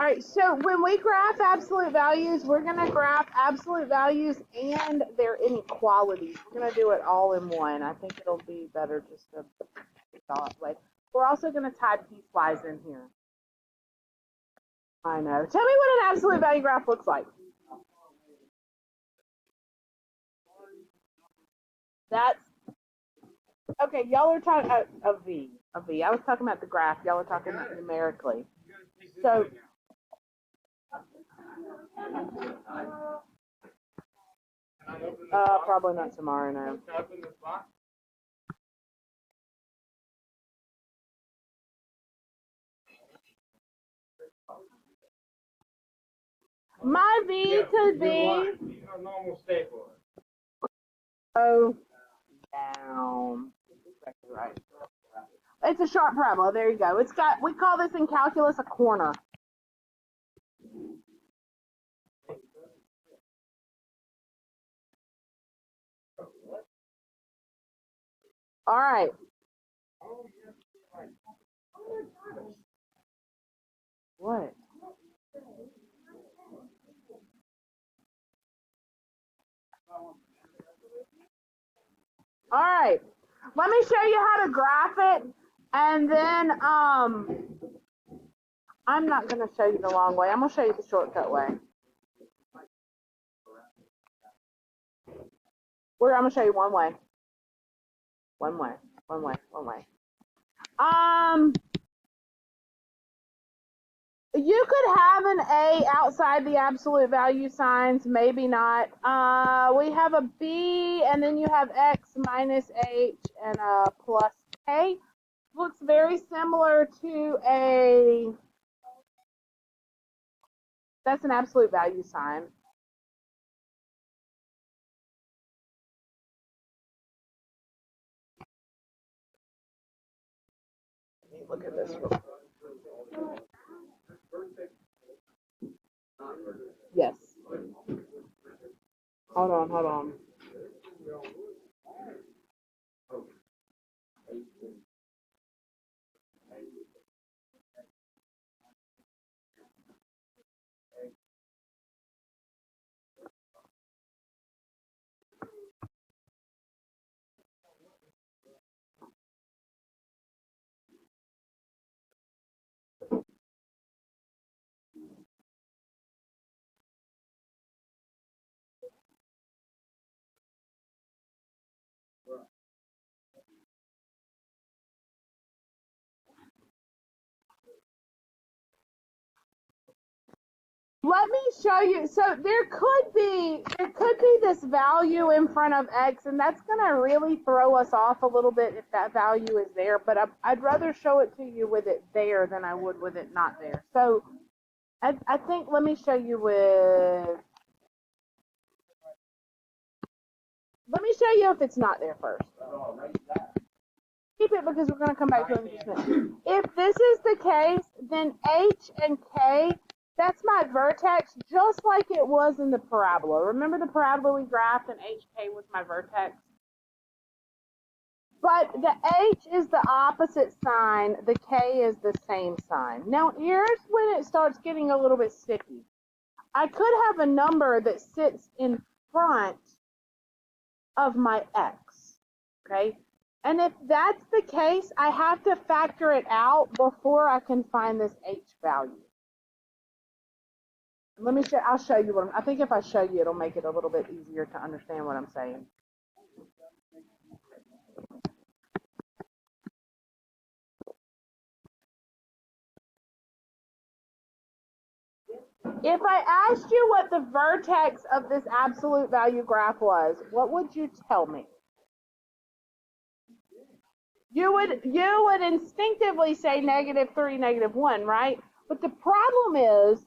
All right, so when we graph absolute values, we're going to graph absolute values and their inequalities. We're going to do it all in one. I think it'll be better just to thought way. We're also going to tie piecewise in here. I know. Tell me what an absolute value graph looks like. That's okay. Y'all are talking a V. A V. I was talking about the graph. Y'all are talking about numerically. So probably not tomorrow, no. My V could be go down. Right. It's a sharp parabola. There you go. It's got. We call this in calculus a corner. All right. What? All right. Let me show you how to graph it, and then I'm not going to show you the long way. I'm going to show you the shortcut way. I'm going to show you one way. One way. One way. One way. You could have an A outside the absolute value signs, maybe not. We have a B, and then you have X minus H and a plus K. Looks very similar to a, that's an absolute value sign. Look at this real quick. Yes. Hold on, hold on. Let me show you. So there could be this value in front of X, and that's going to really throw us off a little bit if that value is there. But I'd rather show it to you with it there than I would with it not there. So I think let me show you with. Let me show you if it's not there first. Keep it because we're going to come back to it in just a minute. If this is the case, then H and K, that's my vertex, just like it was in the parabola. Remember the parabola we graphed and HK was my vertex? But the H is the opposite sign, the K is the same sign. Now here's when it starts getting a little bit sticky. I could have a number that sits in front of my X, okay? And if that's the case, I have to factor it out before I can find this H value. Let me show, I'll show you what I think if I show you, it'll make it a little bit easier to understand what I'm saying. If I asked you what the vertex of this absolute value graph was, what would you tell me? You would instinctively say -3, -1, right? But the problem is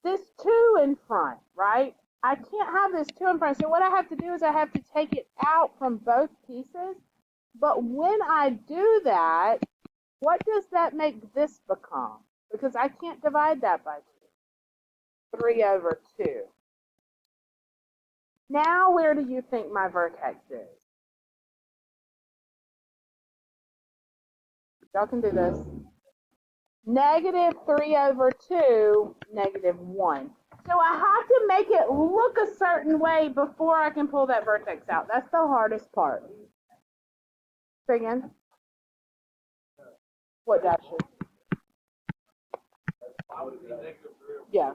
this 2 in front, right? I can't have this 2 in front. So what I have to do is I have to take it out from both pieces. But when I do that, what does that make this become? Because I can't divide that by 2. 3 over 2. Now where do you think my vertex is? Y'all can do this. negative 3 over 2, negative 1. So I have to make it look a certain way before I can pull that vertex out. That's the hardest part. Say again? What dashes? Yeah.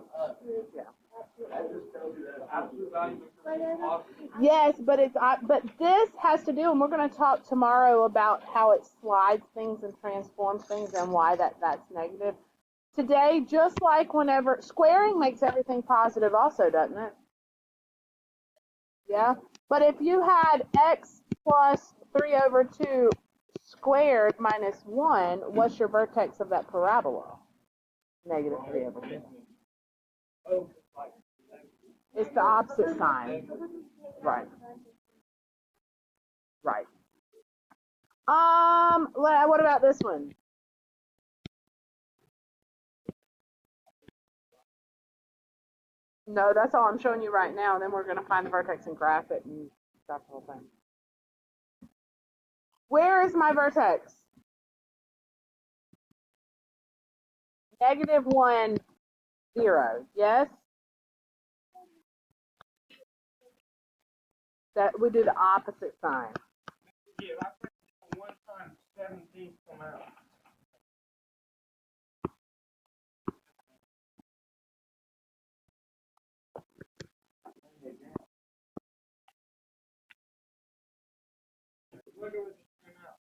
Yes, but this has to do, and we're going to talk tomorrow about how it slides things and transforms things and why that's negative. Today, just like whenever squaring makes everything positive also, doesn't it? Yeah. But if you had x plus 3 over 2 squared minus 1, what's your vertex of that parabola? Negative 3 over 2. It's the opposite sign. Right. Right. What about this one? No, that's all I'm showing you right now. Then we're going to find the vertex and graph it and stuff the whole thing. Where is my vertex? Negative 1, 0. Yes? That we do the opposite sign. Yeah, I put 1 times 17 come out. Look at what came out.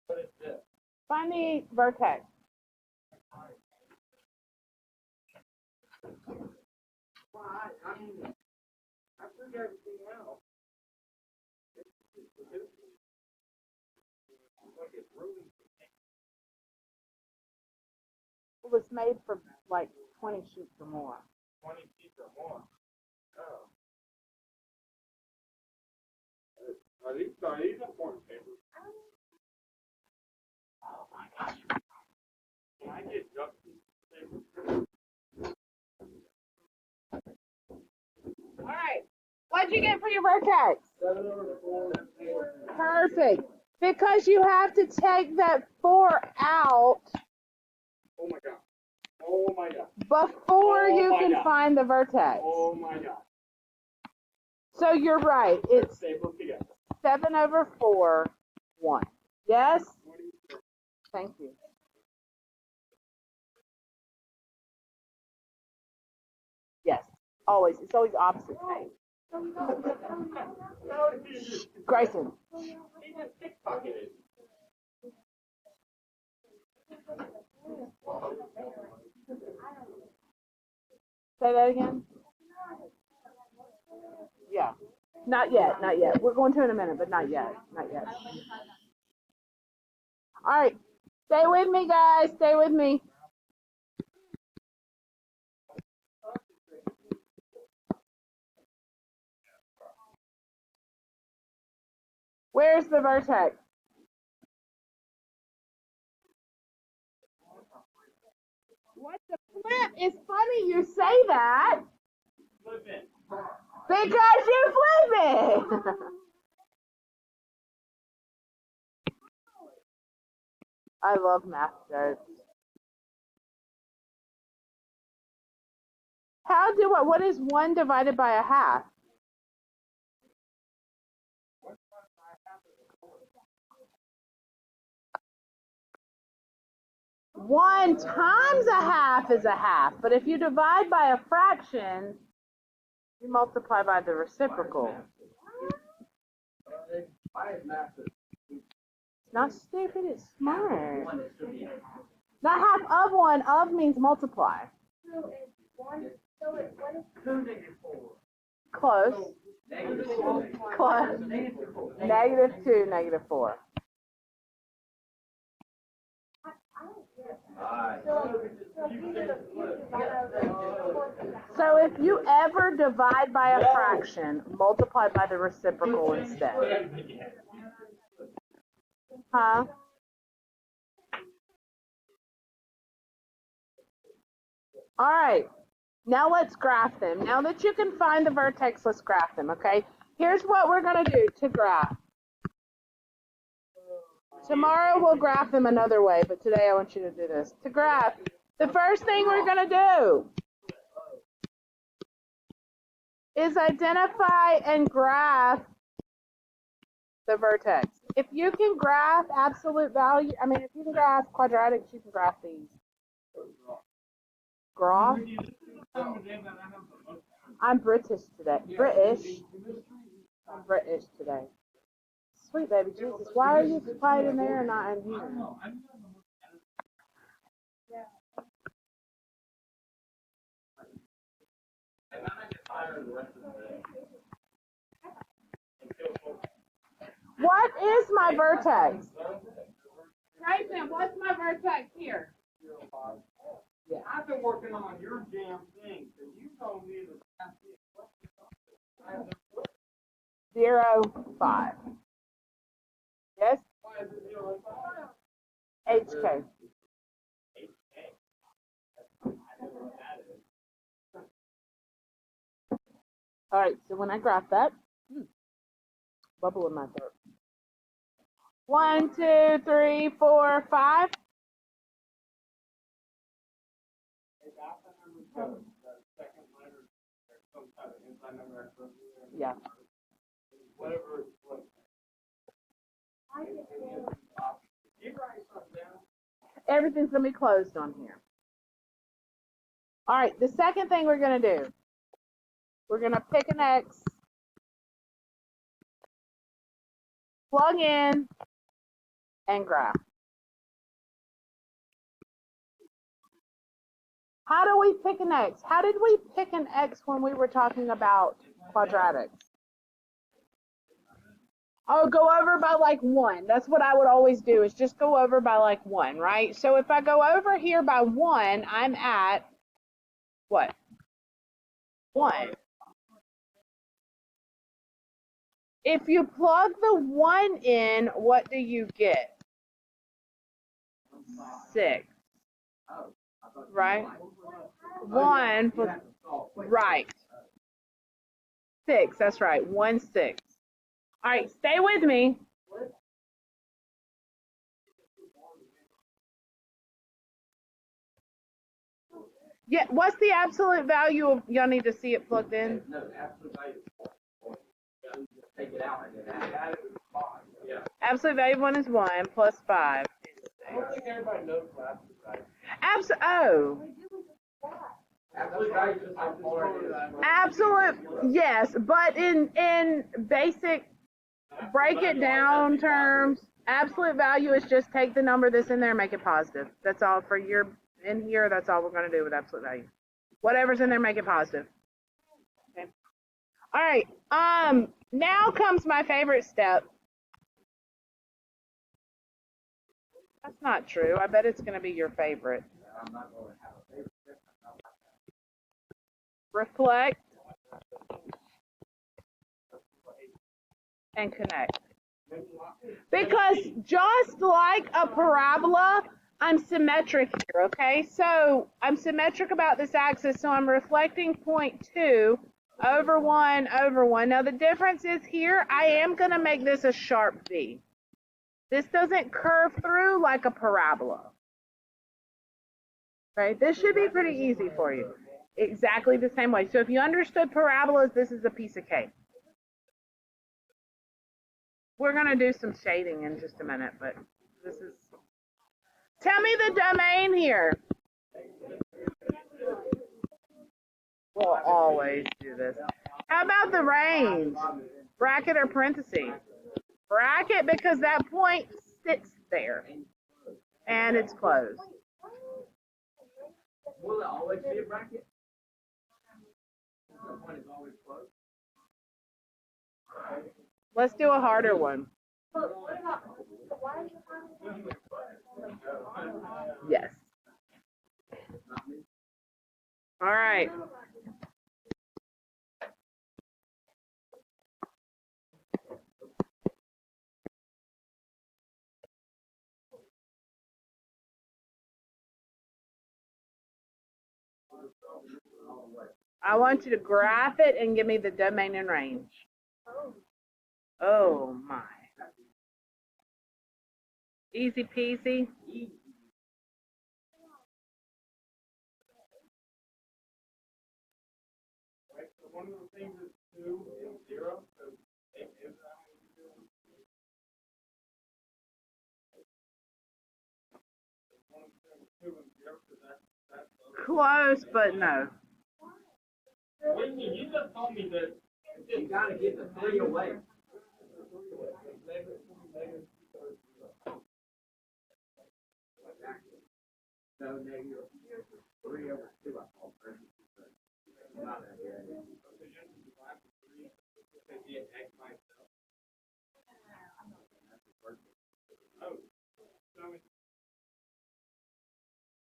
What is this? Find the vertex. Well, I mean, I took everything out. It was made for like 20 sheets or more. 20 sheets or more. Oh. Are these important papers? Oh my gosh. Can I get just papers? All right. What'd you get for your vertex? 7 over 4. Perfect. Because you have to take that 4 out. Oh my god. Oh my god. Before Oh you my can God. find the vertex. Oh my god. So you're right. It's Staple together. 7 over 4, 1. Yes? Thank you. Yes. Always. It's always opposite thing. Grayson. He just pickpocketed. Say that again? Yeah. Not yet, not yet. We're going to in a minute, but not yet. Not yet. All right. Stay with me, guys. Stay with me. Where's the vertex? What the flip? It's funny you say that. Flip it. Because you flip it. I love math jokes. What is 1 divided by a half? One times a half is a half, but if you divide by a fraction, you multiply by the reciprocal. Not stupid, it's smart. Not half of 1, of means multiply. Close. Close. Negative 2, negative 4. So if you ever divide by a fraction, multiply by the reciprocal instead. Huh? All right. Now let's graph them. Now that you can find the vertex, let's graph them, okay? Here's what we're going to do to graph. Tomorrow we'll graph them another way, but today I want you to do this. To graph, the first thing we're going to do is identify and graph the vertex. If you can graph absolute value, if you can graph quadratics, you can graph these. Graph? I'm British today. I'm British today. Sweet baby Jesus, why are you quiet in there and not in here? What is my vertex? Grayson, what's my vertex here? Yeah. I've been working on your damn thing, so you told me to 0, 5. Yes? HK. All right, so when I graph that, bubble in my throat. 1, 2, 3, 4, 5. Yeah. whatever. Everything's going to be closed on here. All right, the second thing we're going to do, we're going to pick an X, plug in, and graph. How do we pick an X? How did we pick an X when we were talking about quadratics? Oh, go over by like 1. That's what I would always do, is just go over by like 1, right? So if I go over here by 1, I'm at what? 1. If you plug the 1 in, what do you get? 6. Right? 1, right. 6, that's right. 1, 6. All right, stay with me. Yeah, what's the absolute value of, y'all need to see it plugged in? No, the absolute value is 4. Just take it out and then add it to 5. Yeah. Absolute value of 1 is 1 plus 5. I don't think everybody knows what absolute value is. Oh. Absolute value is how far it is. Absolute, yes, but in basic break it down terms, absolute value is just take the number that's in there and make it positive. That's all for your, in here, that's all we're going to do with absolute value. Whatever's in there, make it positive. Okay. All right, now comes my favorite step. That's not true. I bet it's going to be your favorite. I'm not going to have a favorite. Reflect and connect. Because just like a parabola, I'm symmetric here, okay? So I'm symmetric about this axis, so I'm reflecting point 2 over 1 over 1. Now the difference is here, I am going to make this a sharp V. This doesn't curve through like a parabola. Right? This should be pretty easy for you. Exactly the same way. So if you understood parabolas, this is a piece of cake. We're going to do some shading in just a minute, but this is... Tell me the domain here. We'll always do this. How about the range? Bracket or parentheses? Bracket, because that point sits there. And it's closed. Will it always be a bracket? The point is always closed. Let's do a harder one. Yes. All right. I want you to graph it and give me the domain and range. Oh my. Easy peasy. Easy. Right, so one of the things is 2 and 0, so if one of the things 2 and 0, so that's Close, but no. Wait, you just told me that you gotta get the 3 away. So negative 3 over 2, I call versus 2. Not that good. Oh,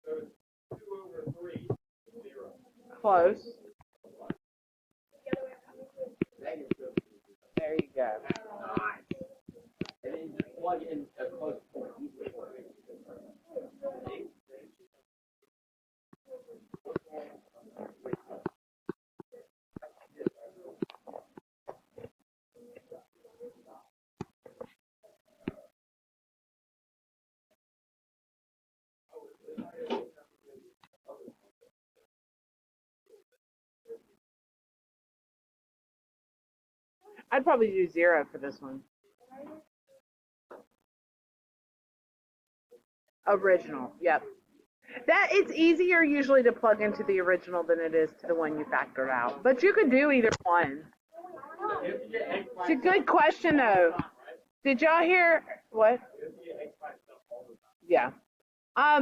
so it's 2 over 3, 0. Close. Negative. There you go. And then just plug in a close point. I'd probably do 0 for this one. Original. Yep. That it's easier usually to plug into the original than it is to the one you factored out. But you could do either one. It's a good question though. Did y'all hear what? Yeah.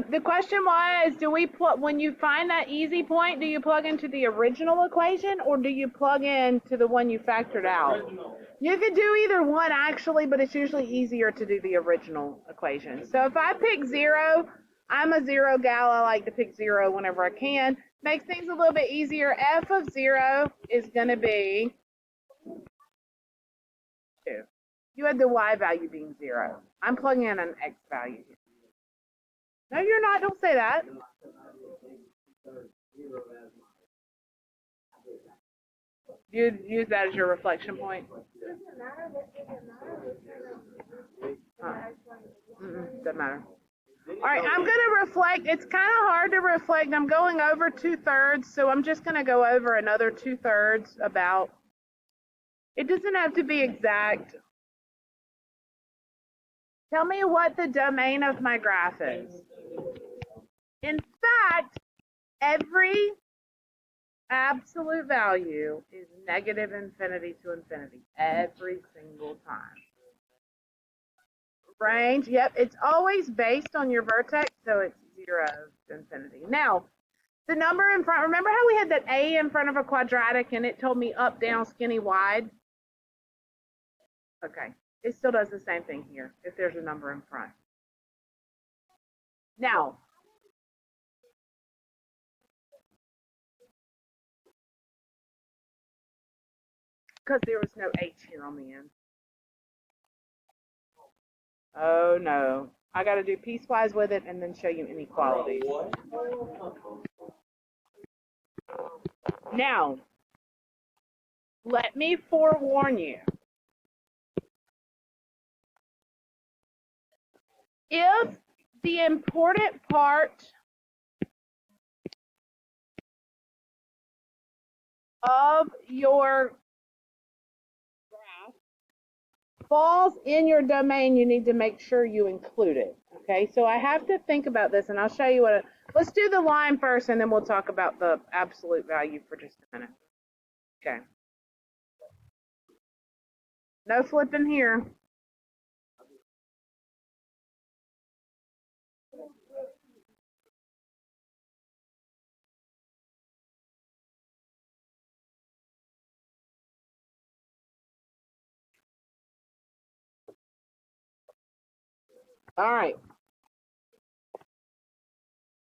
The question was, do we plug when you find that easy point? Do you plug into the original equation or do you plug into the one you factored out? You could do either one actually, but it's usually easier to do the original equation. So if I pick 0, I'm a 0 gal. I like to pick 0 whenever I can. Makes things a little bit easier. F of 0 is going to be 2. You had the y value being 0. I'm plugging in an x value here. No, you're not. Don't say that. You use that as your reflection point. Doesn't matter. All right, I'm going to reflect. It's kind of hard to reflect. I'm going over 2/3, so I'm just going to go over another 2/3 about. It doesn't have to be exact. Tell me what the domain of my graph is. In fact, every absolute value is negative infinity to infinity every single time. Range, yep, it's always based on your vertex, so it's 0 to infinity. Now, the number in front, remember how we had that A in front of a quadratic and it told me up, down, skinny, wide? Okay, it still does the same thing here if there's a number in front. Now, because there was no H here on the end. Oh no, I got to do piecewise with it and then show you inequalities. Now, let me forewarn you. If the important part of your graph falls in your domain, you need to make sure you include it. Okay, so I have to think about this, and I'll show you what. Let's do the line first, and then we'll talk about the absolute value for just a minute. Okay. No flipping here. All right.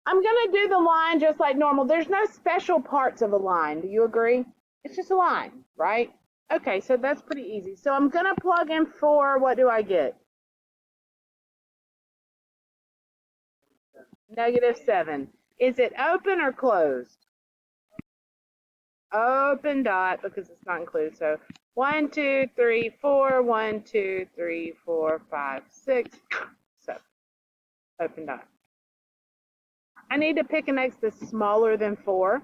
I'm going to do the line just like normal. There's no special parts of a line. Do you agree? It's just a line, right? Okay, so that's pretty easy. So I'm going to plug in 4. What do I get? -7. Is it open or closed? Open dot because it's not included. So 1, 2, 3, 4, 1, 2, 3, 4, 5, 6, 7. Open dot. I need to pick an x that's smaller than 4.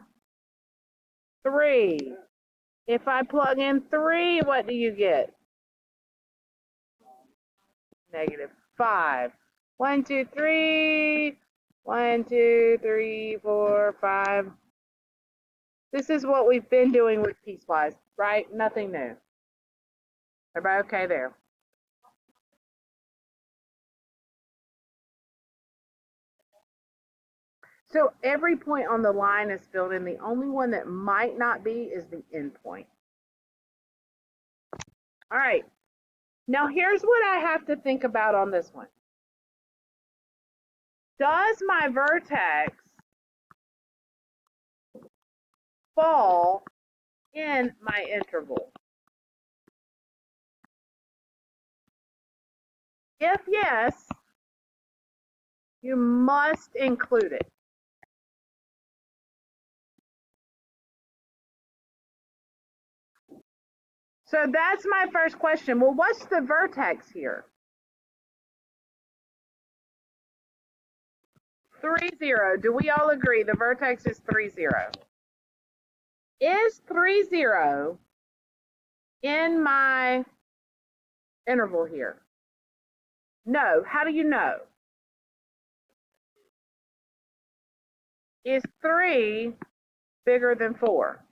3. If I plug in 3, what do you get? -5. 1, 2, 3. 1, 2, 3, 4, 5. This is what we've been doing with piecewise, right? Nothing new. Everybody okay there? So every point on the line is filled in. The only one that might not be is the end point. All right. Now here's what I have to think about on this one. Does my vertex fall in my interval? If yes, you must include it. So that's my first question. Well, what's the vertex here? 3, 0. Do we all agree the vertex is 3, 0? Is 3, 0 in my interval here? No. How do you know? Is 3 bigger than 4?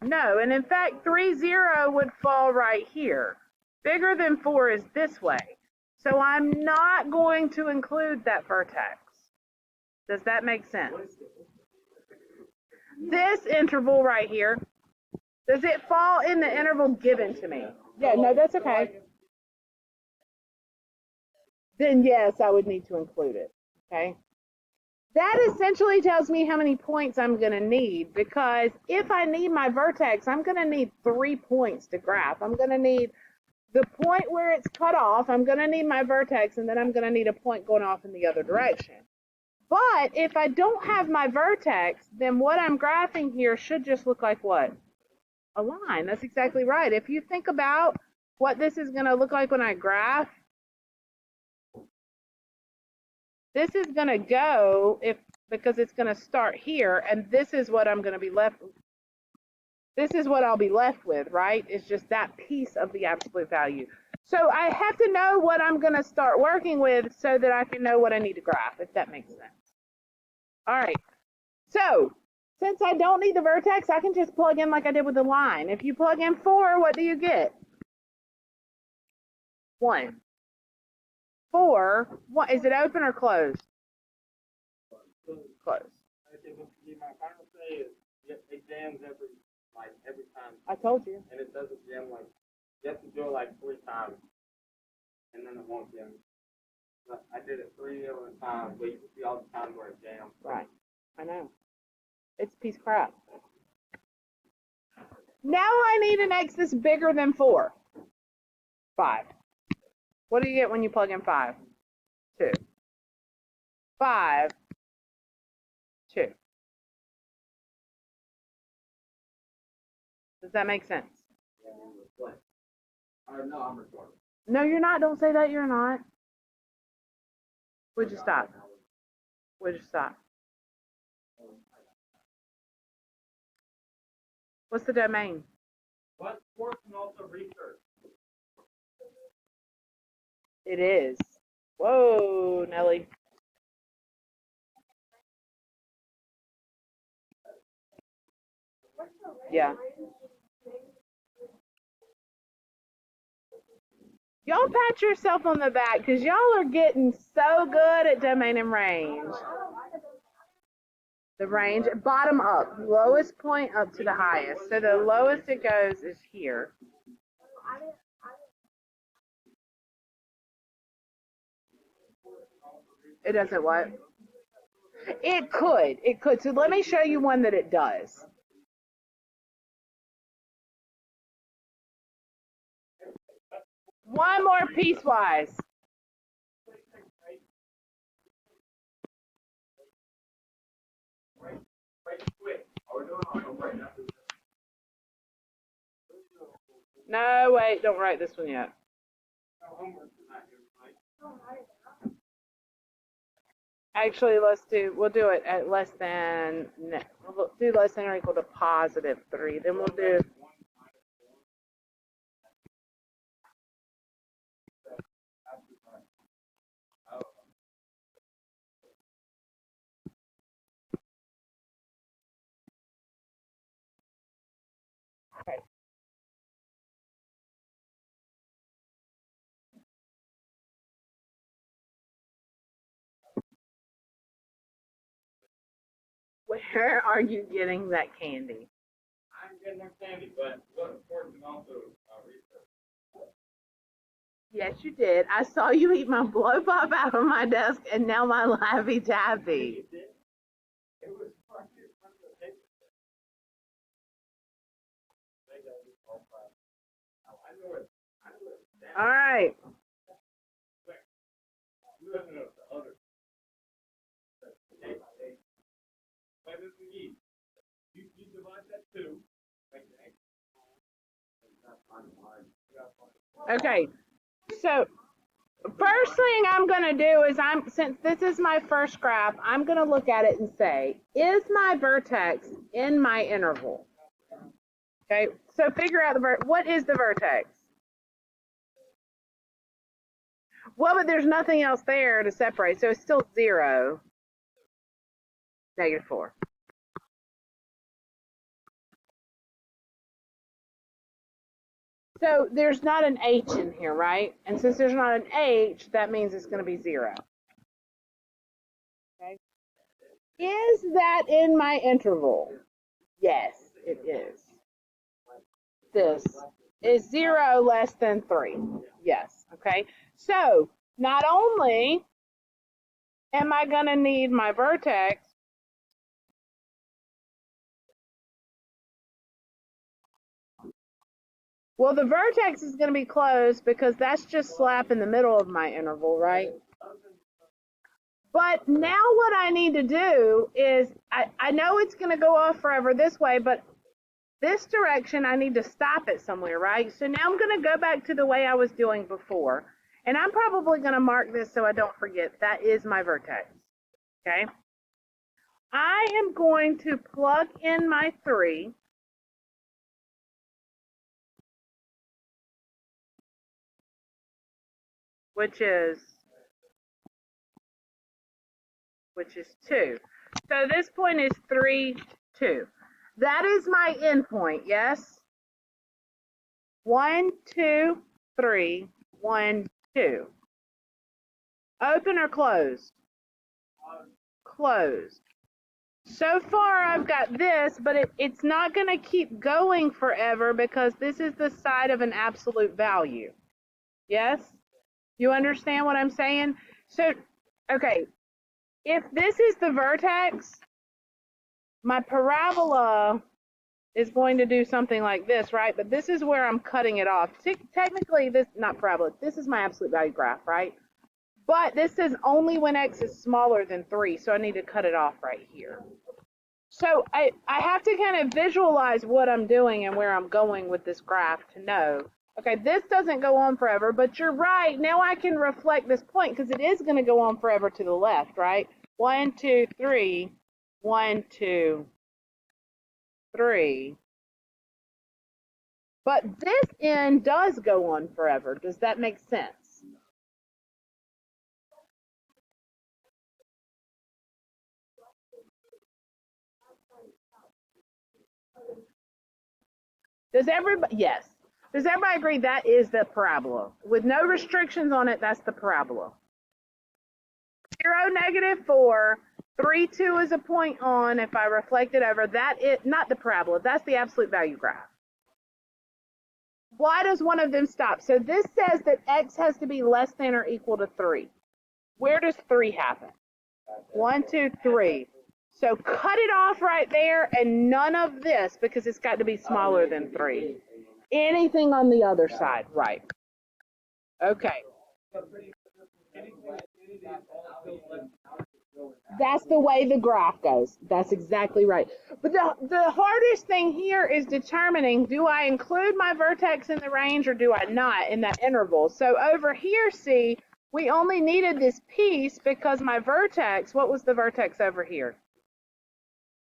No. And in fact, 3, 0 would fall right here. Bigger than 4 is this way. So I'm not going to include that vertex. Does that make sense? This interval right here, does it fall in the interval given to me? Yeah, no, that's okay. Then yes, I would need to include it, okay? That essentially tells me how many points I'm going to need, because if I need my vertex, I'm going to need 3 points to graph. I'm going to need the point where it's cut off, I'm going to need my vertex, and then I'm going to need a point going off in the other direction. But if I don't have my vertex, then what I'm graphing here should just look like what? A line. That's exactly right. If you think about what this is going to look like when I graph, this is going to go because it's going to start here, and this is what I'm going to be left with. This is what I'll be left with, right? It's just that piece of the absolute value. So I have to know what I'm going to start working with so that I can know what I need to graph, if that makes sense. All right. So since I don't need the vertex, I can just plug in like I did with the line. If you plug in 4, what do you get? 1. 4. What, is it open or closed? Closed. My final say is it jams every time. I told you. And it doesn't jam you have to do it 3 times, and then it won't jam. But I did it 3 other times, but you can see all the times where it jams. Right. I know. It's a piece of crap. Now I need an x that's bigger than 4. 5. What do you get when you plug in 5? 2. 5. 2. Does that make sense? No, I'm recording. No, you're not. Don't say that you're not. Would you stop? Would you stop? What's the domain? What sports and also research? It is. Whoa, Nelly. Yeah. Y'all pat yourself on the back because y'all are getting so good at domain and range. The range, bottom up, lowest point up to the highest. So the lowest it goes is here. It doesn't what? It could. It could. So let me show you one that it does. One more piecewise. No, wait, don't write this one yet. Actually, we'll do it at less than, we'll do less than or equal to positive 3. Then we'll do, okay. Where are you getting that candy? I'm getting no candy, but what important also research. Yes, you did. I saw you eat my blow pop out of my desk and now my Laffy Taffy. It was fucking from the paper. I know it. I know it. All right. You don't know the other. But this is easy. You divide that 2. Make the X. Okay. So first thing I'm going to do is since this is my first graph, I'm going to look at it and say, is my vertex in my interval? Okay. So figure out what is the vertex? Well, but there's nothing else there to separate, so it's still 0, -4. So there's not an H in here, right? And since there's not an H, that means it's going to be 0. Okay. Is that in my interval? Yes, it is. This is 0 less than 3. Yes. Okay. So not only am I going to need my vertex, well, the vertex is going to be closed because that's just slap in the middle of my interval, right? But now what I need to do is, I know it's going to go off forever this way, but this direction I need to stop it somewhere, right? So now I'm going to go back to the way I was doing before. And I'm probably going to mark this so I don't forget. That is my vertex. Okay? I am going to plug in my 3. Which is 2. So this point is 3, 2. That is my endpoint, yes? 1, 2, 3, 1, 2. Open or closed? Closed. So far I've got this, but it's not going to keep going forever because this is the side of an absolute value. Yes? You understand what I'm saying? So, okay, if this is the vertex, my parabola is going to do something like this, right? But this is where I'm cutting it off. Technically, this, not parabola, this is my absolute value graph, right? But this is only when x is smaller than 3, so I need to cut it off right here. So I have to kind of visualize what I'm doing and where I'm going with this graph to know, okay, this doesn't go on forever, but you're right. Now I can reflect this point because it is going to go on forever to the left, right? 1, 2, 3, 1, 2, 3. But this end does go on forever. Does that make sense? Does everybody, yes. Does everybody agree that is the parabola? With no restrictions on it, that's the parabola. 0, -4, 3, 2 is a point on. If I reflect it over, that is not the parabola. That's the absolute value graph. Why does one of them stop? So this says that x has to be less than or equal to 3. Where does 3 happen? 1, 2, 3. So cut it off right there and none of this because it's got to be smaller than 3. Anything on the other side, right? Okay. That's the way the graph goes. That's exactly right. But the hardest thing here is determining, do I include my vertex in the range or do I not in that interval? So over here, see, We only needed this piece because my vertex, what was the vertex over here?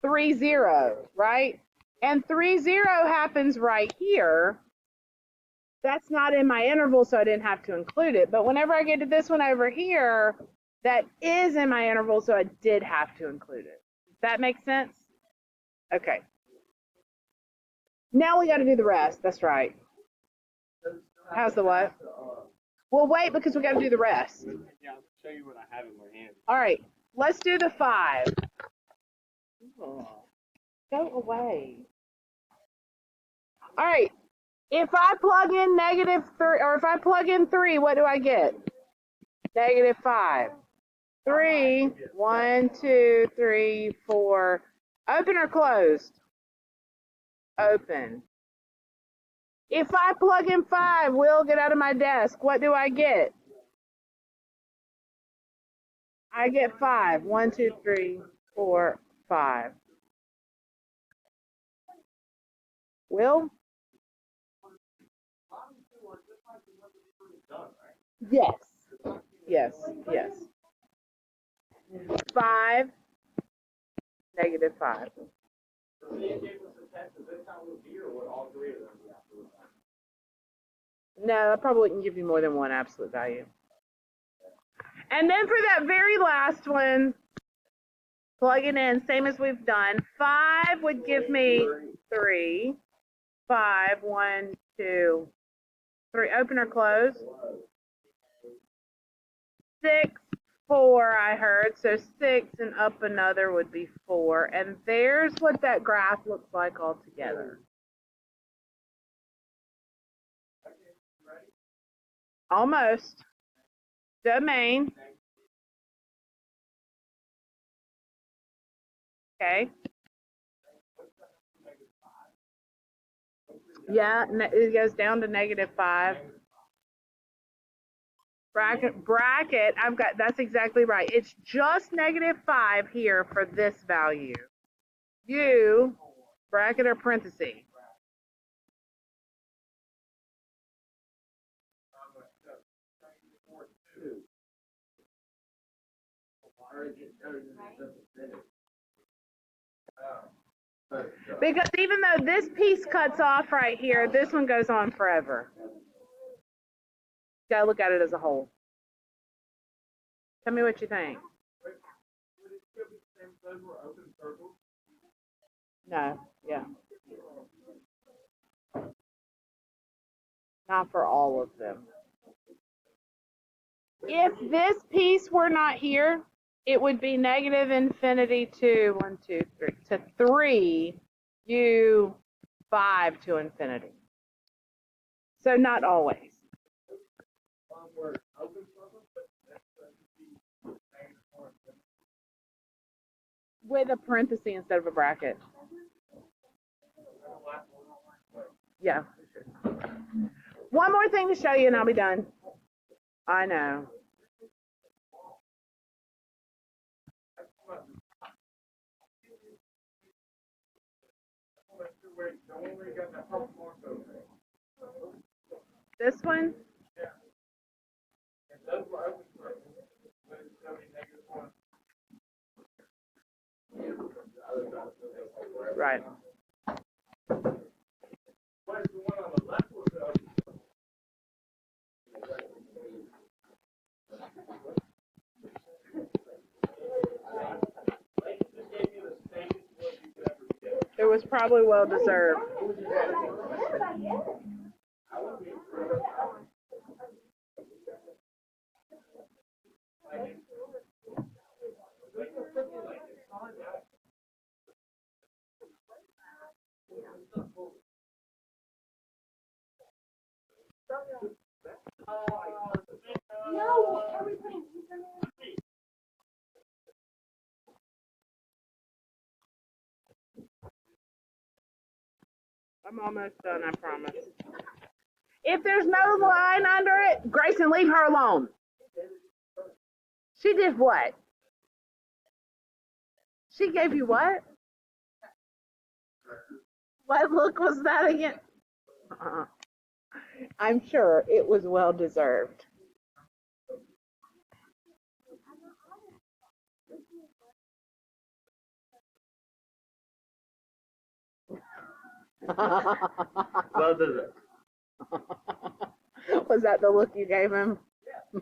3, 0, right? And 3, 0 happens right here. That's not in my interval, so I didn't have to include it. But whenever I get to this one over here, that is in my interval, so I did have to include it. Does that make sense? Okay. Now we got to do the rest. That's right. How's the what? Well, wait, because we got to do the rest. Yeah, I'll show you what I have in my hand. All right, let's do the 5. Oh, go away. All right, if I plug in -3, or if I plug in 3, what do I get? -5. 3, 1, 2, 3, 4. Open or closed? Open. If I plug in 5, Will, get out of my desk. What do I get? I get 5. 1, 2, 3, 4, 5. Will? Yes. Yes. Yes. 5, -5. No, I probably wouldn't give you more than one absolute value. And then for that very last one, plug it in, same as we've done. 5 would give me 3. 5, 1, 2, 3. Open or close? 6, 4, I heard. So 6 and up another would be 4. And there's what that graph looks like all together. Almost. Domain. Okay. Yeah, it goes down to -5. Bracket, I've got, that's exactly right. It's just -5 here for this value. U, bracket or parenthesis. Because even though this piece cuts off right here, this one goes on forever. Gotta look at it as a whole. Tell me what you think. No, yeah. Not for all of them. If this piece were not here, it would be -infinity to 1, 2, 3 to 3 u 5 to infinity. So not always. With a parenthesis instead of a bracket. Yeah. One more thing to show you and I'll be done. I know. This one? Right. It was probably well deserved. I'm almost done, I promise. If there's no line under it, Grayson, leave her alone. She did what? She gave you what? What look was that again? I'm sure it was well deserved. Both of them. Was that the look you gave him?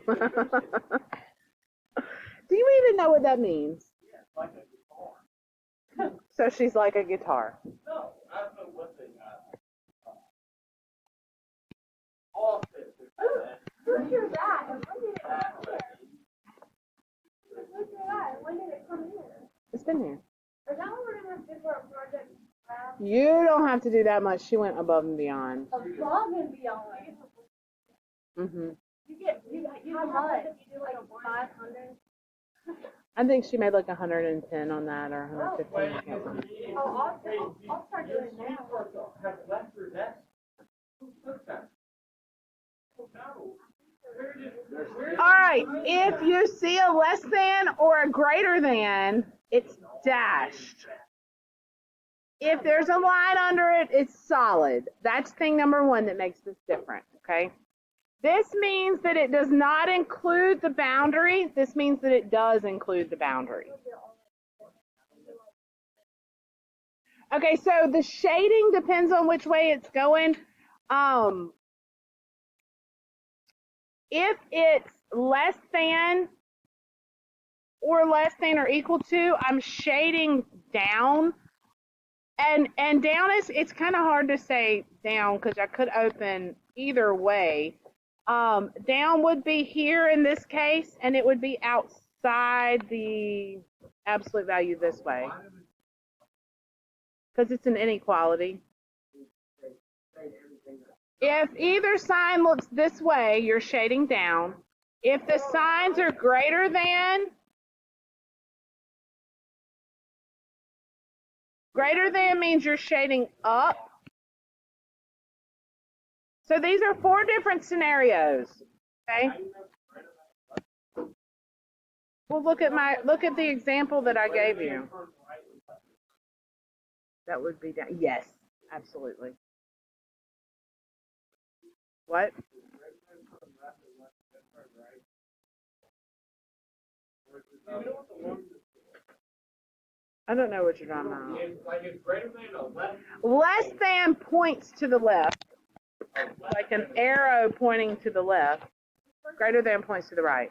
Do you even know what that means? Yeah, it's like a guitar. So she's like a guitar. No, I don't know what they got. All sisters. Who's your dad? And when did it come here? Who's your dad? And when did it come here? It's been here. Is that what we're gonna have to do for a project? You don't have to do that much. She went above and beyond. Above and beyond. Mhm. You how much? You do like 500. I think she made like 110 on that or 115. I can't remember. Oh, I'll start doing it now. Have left her desk. Who took that? No. All right. If you see a less than or a greater than, it's dashed. If there's a line under it, it's solid. That's thing number one that makes this different, okay? This means that it does not include the boundary. This means that it does include the boundary. Okay, so the shading depends on which way it's going. If it's less than or equal to, I'm shading down. And down it's kind of hard to say down because I could open either way. Down would be here in this case, and it would be outside the absolute value this way because it's an inequality. If either sign looks this way, you're shading down. If the signs are greater than means you're shading up. So these are 4 different scenarios. Okay. Well, look at the example that I gave you. That would be down. Yes, absolutely. What? I don't know what you're talking about. Like it's greater than or less? Less than points to the left, like an arrow pointing to the left. Greater than points to the right.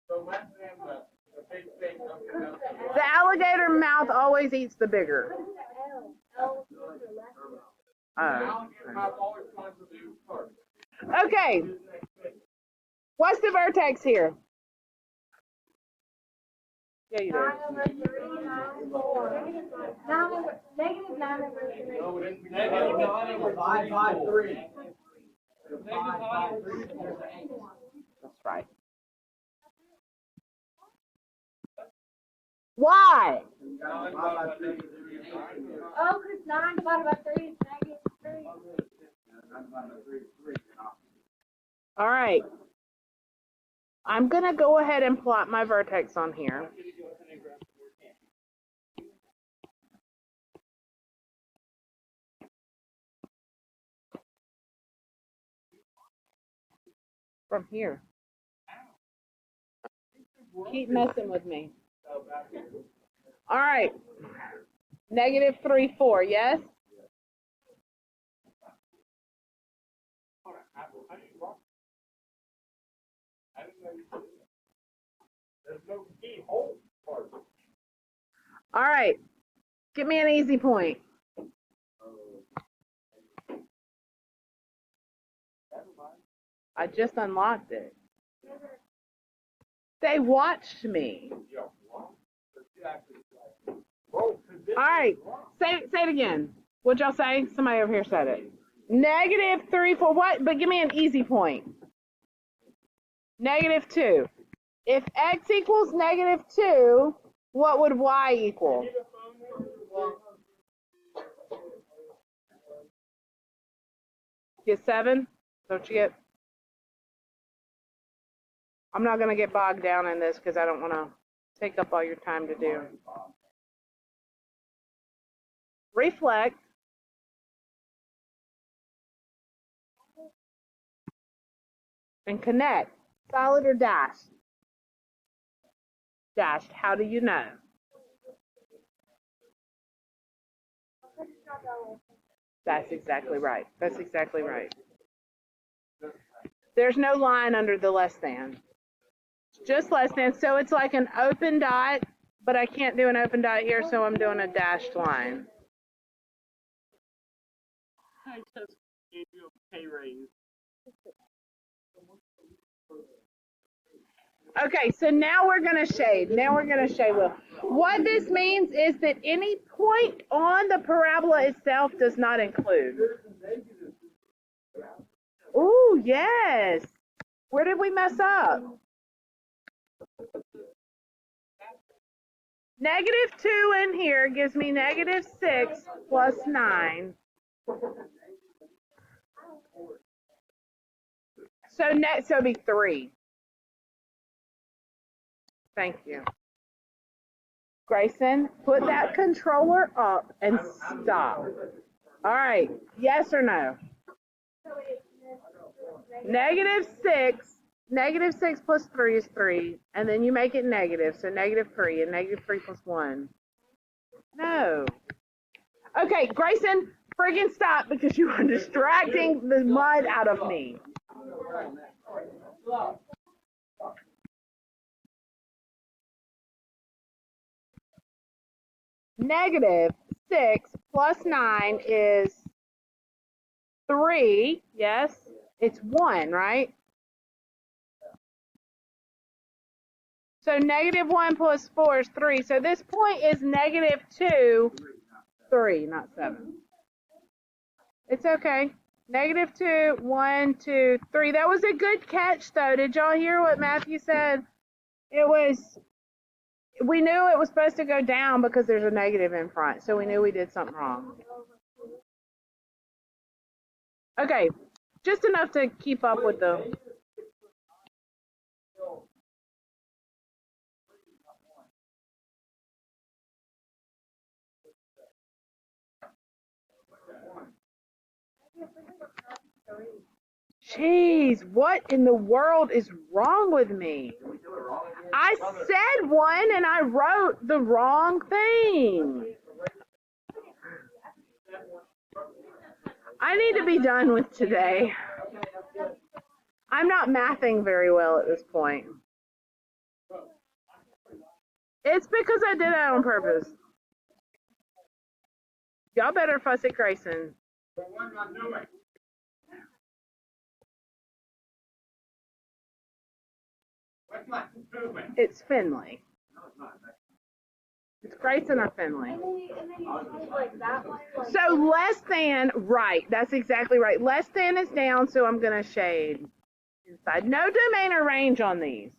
So less than the big thing comes up. The alligator mouth always eats the bigger. Oh. Okay. What's the vertex here? Yeah, you do. 9 over 3, 9, 4. Negative 9 over 3. No, it's negative 9 over 5 by 3. Negative 9 over 3. That's right. Why? Oh, because 9 divided by 3 is negative 3. All right. I'm going to go ahead and plot my vertex on here. From here. Keep messing with me. All right. Negative 3, 4, yes? There's no keyhole part. All right. Give me an easy point. I just unlocked it. They watched me. All right. Say it again. What'd y'all say? Somebody over here said it. Negative 3, 4, what? But give me an easy point. Negative 2. If x equals negative 2, what would y equal? Get 7? Don't you get? I'm not going to get bogged down in this because I don't want to take up all your time to do. Reflect. And connect. Solid or dashed? Dashed. How do you know? That's exactly right. That's exactly right. There's no line under the less than. Just less than. So it's like an open dot, but I can't do an open dot here, so I'm doing a dashed line. I just gave you a pay raise. Okay, so now we're going to shade. Will. What this means is that any point on the parabola itself does not include. Ooh, yes. Where did we mess up? -2 in here gives me -6 plus 9. So it'd be 3. Thank you. Grayson, put that controller up and stop. All right, yes or no? -6. -6 plus 3 is 3, and then you make it negative, so -3, and -3 plus 1. No. Okay, Grayson, friggin' stop because you are distracting the mud out of me. -6 plus 9 is 3. Yes, it's 1, right? So -1 plus 4 is 3. So this point is -2, 3, not 7. It's okay. -2, 1, 2, 3. That was a good catch, though. Did y'all hear what Matthew said? We knew it was supposed to go down because there's a negative in front, so we knew we did something wrong. Okay, just enough to keep up with the... Jeez, what in the world is wrong with me? I said 1 and I wrote the wrong thing. I need to be done with today. I'm not mathing very well at this point. It's because I did that on purpose. Y'all better fuss at Grayson. But what am I doing? What's my improvement? It's Finley. It's Grayson or Finley. And then you like that one. Like So less than, right, that's exactly right. Less than is down, so I'm going to shade inside. No domain or range on these.